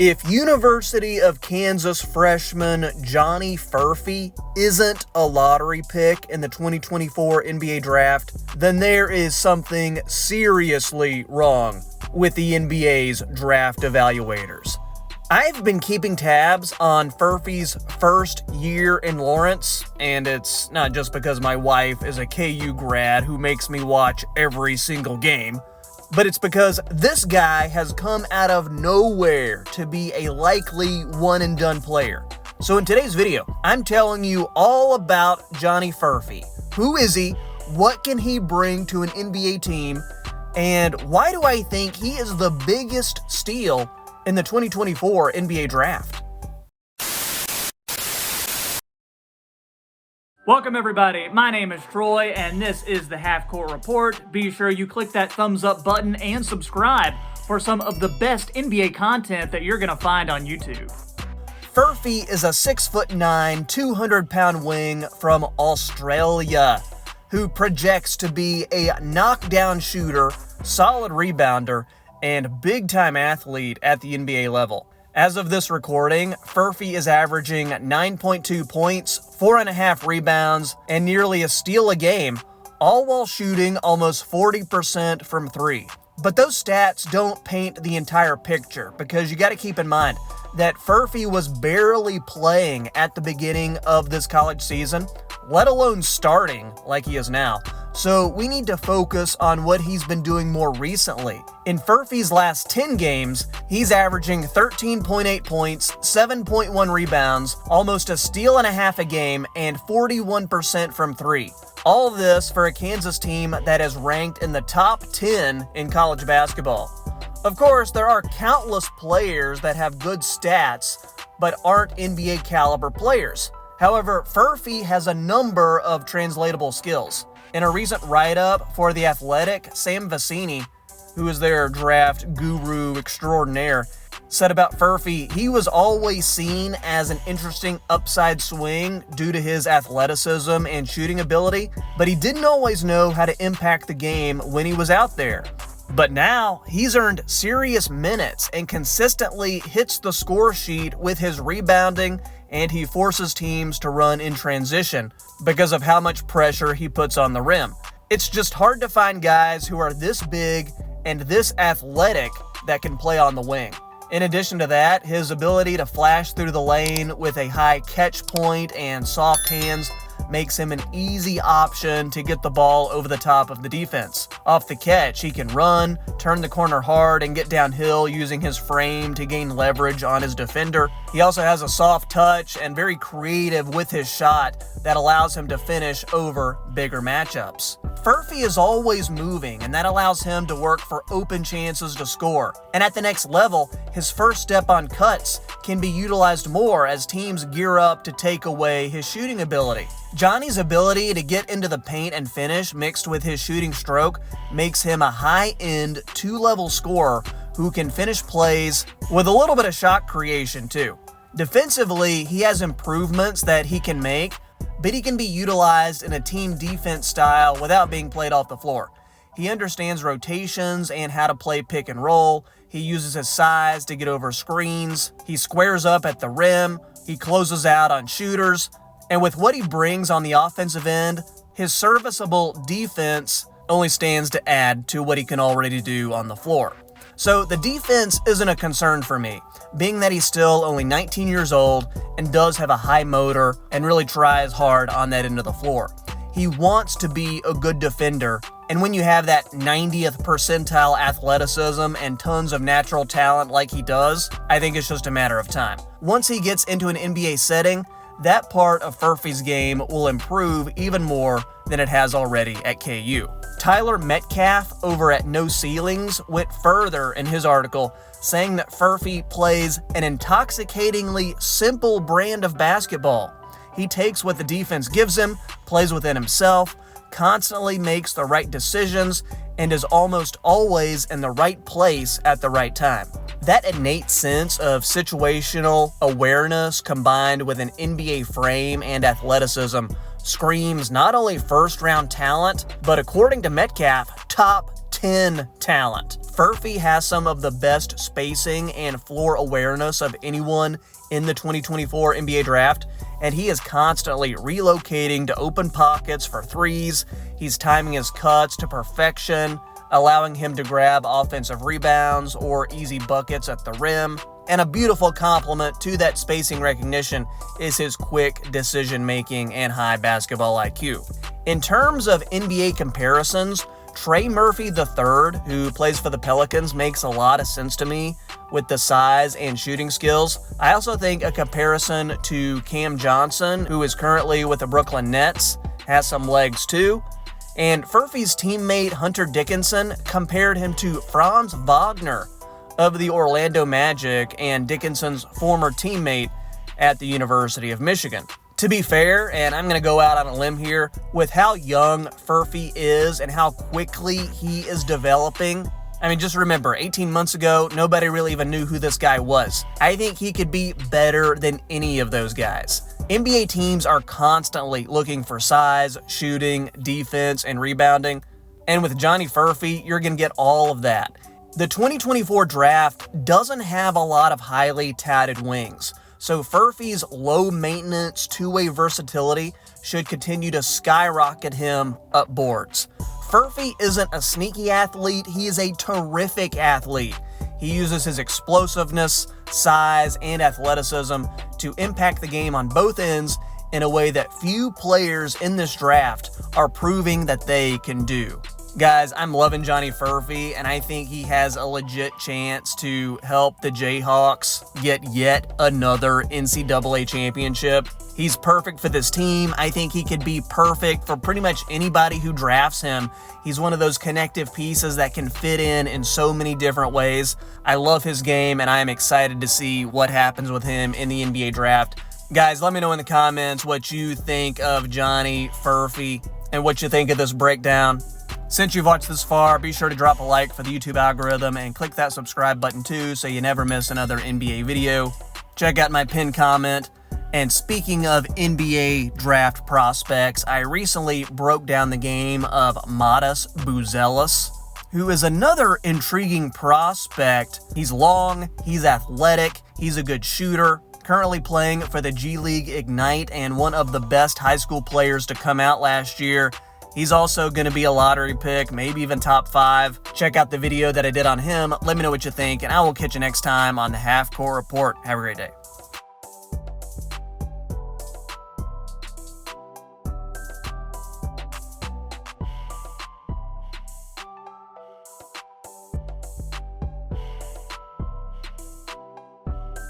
If University of Kansas freshman Johnny Furphy isn't a lottery pick in the 2024 NBA draft, then there is something seriously wrong with the NBA's draft evaluators. I've been keeping tabs on Furphy's first year in Lawrence, and it's not just because my wife is a KU grad who makes me watch every single game, but it's because this guy has come out of nowhere to be a likely one-and-done player. So in today's video, I'm telling you all about Johnny Furphy. Who is he? What can he bring to an NBA team? And why do I think he is the biggest steal in the 2024 NBA draft? Welcome everybody, my name is Troy and this is the Half Court Report. Be sure you click that thumbs up button and subscribe for some of the best NBA content that you're going to find on YouTube. Furphy is a 6'9", 200-pound wing from Australia who projects to be a knockdown shooter, solid rebounder, and big-time athlete at the NBA level. As of this recording, Furphy is averaging 9.2 points, 4.5 rebounds, and nearly a steal a game, all while shooting almost 40% from three. But those stats don't paint the entire picture, because you got to keep in mind that Furphy was barely playing at the beginning of this college season, let alone starting like he is now. So we need to focus on what he's been doing more recently. In Furphy's last 10 games, he's averaging 13.8 points, 7.1 rebounds, almost a steal and a half a game, and 41% from three. All of this for a Kansas team that is ranked in the top 10 in college basketball. Of course, there are countless players that have good stats, but aren't NBA caliber players. However, Furphy has a number of translatable skills. In a recent write-up for The Athletic, Sam Vecenie, who is their draft guru extraordinaire, said about Furphy, he was always seen as an interesting upside swing due to his athleticism and shooting ability, but he didn't always know how to impact the game when he was out there. But now, he's earned serious minutes and consistently hits the score sheet with his rebounding, and he forces teams to run in transition because of how much pressure he puts on the rim. It's just hard to find guys who are this big and this athletic that can play on the wing. In addition to that, his ability to flash through the lane with a high catch point and soft hands makes him an easy option to get the ball over the top of the defense. Off the catch, he can run, turn the corner hard, and get downhill using his frame to gain leverage on his defender. He also has a soft touch and very creative with his shot that allows him to finish over bigger matchups. Furphy is always moving, and that allows him to work for open chances to score. And at the next level, his first step on cuts can be utilized more as teams gear up to take away his shooting ability. Johnny's ability to get into the paint and finish mixed with his shooting stroke makes him a high-end two-level scorer who can finish plays with a little bit of shot creation too. Defensively, he has improvements that he can make, but he can be utilized in a team defense style without being played off the floor. He understands rotations and how to play pick and roll. He uses his size to get over screens. He squares up at the rim. He closes out on shooters. And with what he brings on the offensive end, his serviceable defense only stands to add to what he can already do on the floor. So the defense isn't a concern for me, being that he's still only 19 years old and does have a high motor and really tries hard on that end of the floor. He wants to be a good defender, and when you have that 90th percentile athleticism and tons of natural talent like he does, I think it's just a matter of time. Once he gets into an NBA setting, that part of Furphy's game will improve even more than it has already at KU. Tyler Metcalf over at No Ceilings went further in his article, saying that Furphy plays an intoxicatingly simple brand of basketball. He takes what the defense gives him, plays within himself, constantly makes the right decisions, and is almost always in the right place at the right time. That innate sense of situational awareness combined with an NBA frame and athleticism screams not only first-round talent, but according to Metcalf, top 10 talent. Furphy has some of the best spacing and floor awareness of anyone in the 2024 NBA draft, and he is constantly relocating to open pockets for threes. He's timing his cuts to perfection, allowing him to grab offensive rebounds or easy buckets at the rim. And a beautiful complement to that spacing recognition is his quick decision-making and high basketball IQ. In terms of NBA comparisons, Trey Murphy III, who plays for the Pelicans, makes a lot of sense to me with the size and shooting skills. I also think a comparison to Cam Johnson, who is currently with the Brooklyn Nets, has some legs too. And Furphy's teammate Hunter Dickinson compared him to Franz Wagner of the Orlando Magic and Dickinson's former teammate at the University of Michigan. To be fair, and I'm going to go out on a limb here, with how young Furphy is and how quickly he is developing, I mean, just remember, 18 months ago, nobody really even knew who this guy was. I think he could be better than any of those guys. NBA teams are constantly looking for size, shooting, defense, and rebounding. And with Johnny Furphy, you're going to get all of that. The 2024 draft doesn't have a lot of highly touted wings, so Furphy's low-maintenance two-way versatility should continue to skyrocket him up boards. Furphy isn't a sneaky athlete, he is a terrific athlete. He uses his explosiveness, size, and athleticism to impact the game on both ends in a way that few players in this draft are proving that they can do. Guys, I'm loving Johnny Furphy, and I think he has a legit chance to help the Jayhawks get yet another NCAA championship. He's perfect for this team. I think he could be perfect for pretty much anybody who drafts him. He's one of those connective pieces that can fit in so many different ways. I love his game, and I am excited to see what happens with him in the NBA draft. Guys, let me know in the comments what you think of Johnny Furphy and what you think of this breakdown. Since you've watched this far, be sure to drop a like for the YouTube algorithm and click that subscribe button too so you never miss another NBA video. Check out my pinned comment. And speaking of NBA draft prospects, I recently broke down the game of Matas Buzelis, who is another intriguing prospect. He's long, he's athletic, he's a good shooter, currently playing for the G League Ignite and one of the best high school players to come out last year. He's also going to be a lottery pick, maybe even top 5. Check out the video that I did on him. Let me know what you think, and I will catch you next time on the Half Court Report. Have a great day.